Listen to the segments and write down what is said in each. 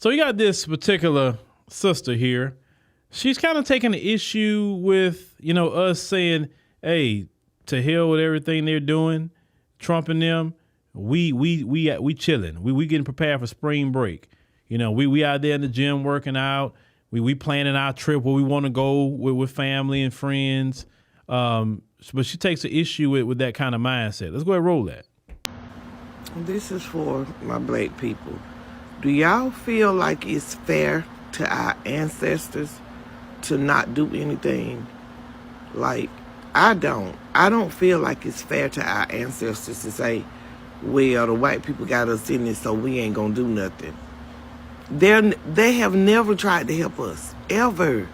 So you got this particular sister here. She's kind of taking an issue with, us saying, hey, to hell with everything they're doing, Trump and them. We chilling. We getting prepared for spring break. We out there in the gym working out. We planning our trip where we want to go with family and friends. But she takes an issue with that kind of mindset. Let's go ahead and roll that. This is for my black people. Do y'all feel like it's fair to our ancestors to not do anything? Like, I don't. I don't feel like it's fair to our ancestors to say, well, the white people got us in this, so we ain't gonna do nothing. They have never tried to help us, ever.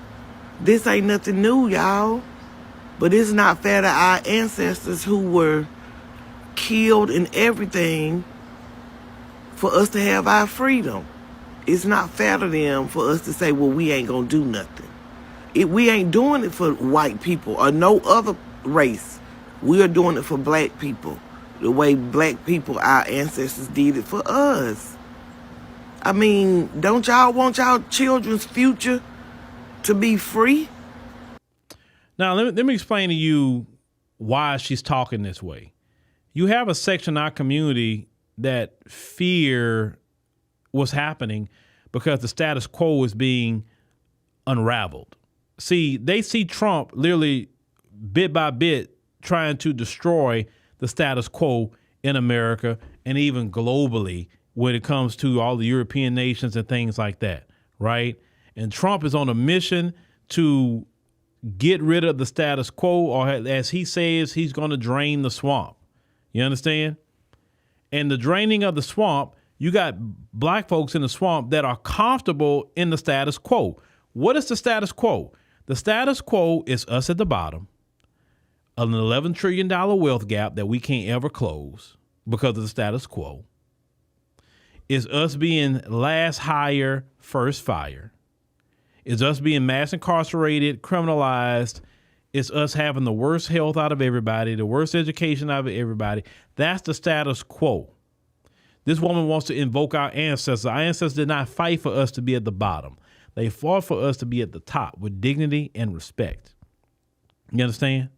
This ain't nothing new, y'all. But it's not fair to our ancestors who were killed and everything for us to have our freedom. It's not fair to them for us to say, well, we ain't gonna do nothing. We ain't doing it for white people or no other race. We are doing it for black people. The way black people, our ancestors, did it for us. I mean, don't y'all want y'all children's future to be free? Now, let me explain to you why she's talking this way. You have a section of our community that fear what's happening because the status quo is being unraveled. See, they see Trump literally bit by bit trying to destroy the status quo in America and even globally when it comes to all the European nations and things like that, right? And Trump is on a mission to get rid of the status quo, or as he says, he's going to drain the swamp. You understand? And the draining of the swamp, you got black folks in the swamp that are comfortable in the status quo. What is the status quo? The status quo is us at the bottom, an $11 trillion wealth gap that we can't ever close because of the status quo. It's us being last hire, first fire. It's us being mass incarcerated, criminalized. It's us having the worst health out of everybody, the worst education out of everybody. That's the status quo. This woman wants to invoke our ancestors. Our ancestors did not fight for us to be at the bottom. They fought for us to be at the top with dignity and respect. You understand?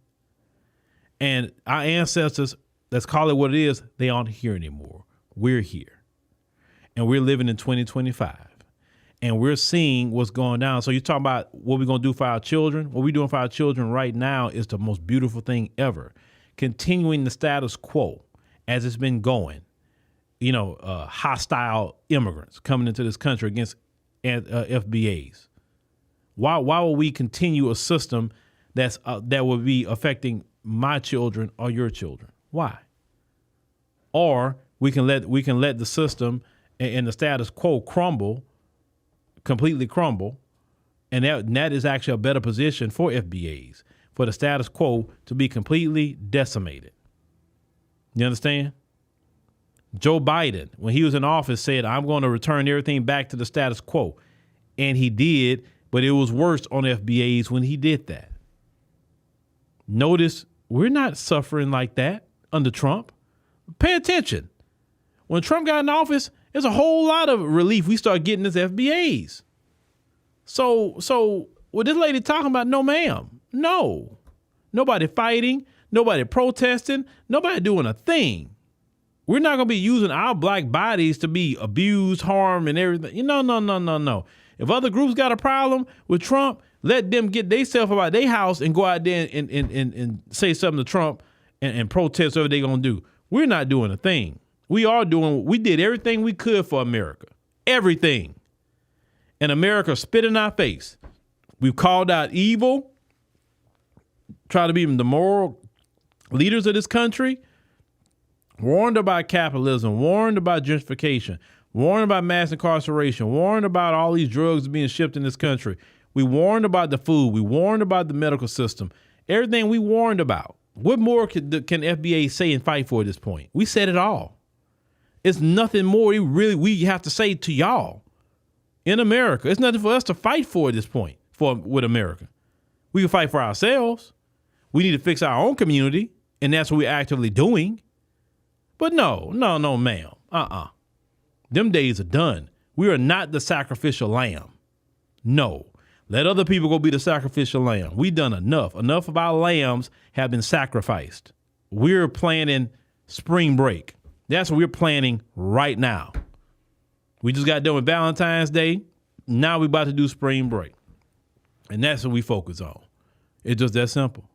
And our ancestors, let's call it what it is, they aren't here anymore. We're here. And we're living in 2025. And we're seeing what's going down. So you're talking about what we're going to do for our children. What we're doing for our children right now is the most beautiful thing ever. Continuing the status quo as it's been going. Hostile immigrants coming into this country against FBAs. Why will we continue a system that will be affecting my children or your children? Why? Or we can let the system and the status quo completely crumble, and that is actually a better position for FBAs, for the status quo to be completely decimated. You understand? Joe Biden, when he was in office, said, I'm going to return everything back to the status quo. And he did, but it was worse on FBAs when he did that. Notice, we're not suffering like that under Trump. Pay attention. When Trump got in office, there's a whole lot of relief we start getting as FBAs. So what this lady talking about, no ma'am. No. Nobody fighting, nobody protesting, nobody doing a thing. We're not going to be using our black bodies to be abused, harmed, and everything. No. If other groups got a problem with Trump, let them get themselves about their house and go out there and say something to Trump and protest whatever they're going to do. We're not doing a thing. We did everything we could for America. Everything. And America spit in our face. We've called out evil, try to be the moral leaders of this country. Warned about capitalism, warned about gentrification, warned about mass incarceration, warned about all these drugs being shipped in this country. We warned about the food. We warned about the medical system. Everything we warned about. What more can FBA say and fight for at this point? We said it all. It's nothing more we have to say to y'all in America. It's nothing for us to fight for at this point with America. We can fight for ourselves. We need to fix our own community, and that's what we're actively doing. But no, ma'am. Them days are done. We are not the sacrificial lamb. No. Let other people go be the sacrificial lamb. We've done enough. Enough of our lambs have been sacrificed. We're planning spring break. That's what we're planning right now. We just got done with Valentine's Day. Now we're about to do spring break. And that's what we focus on. It's just that simple.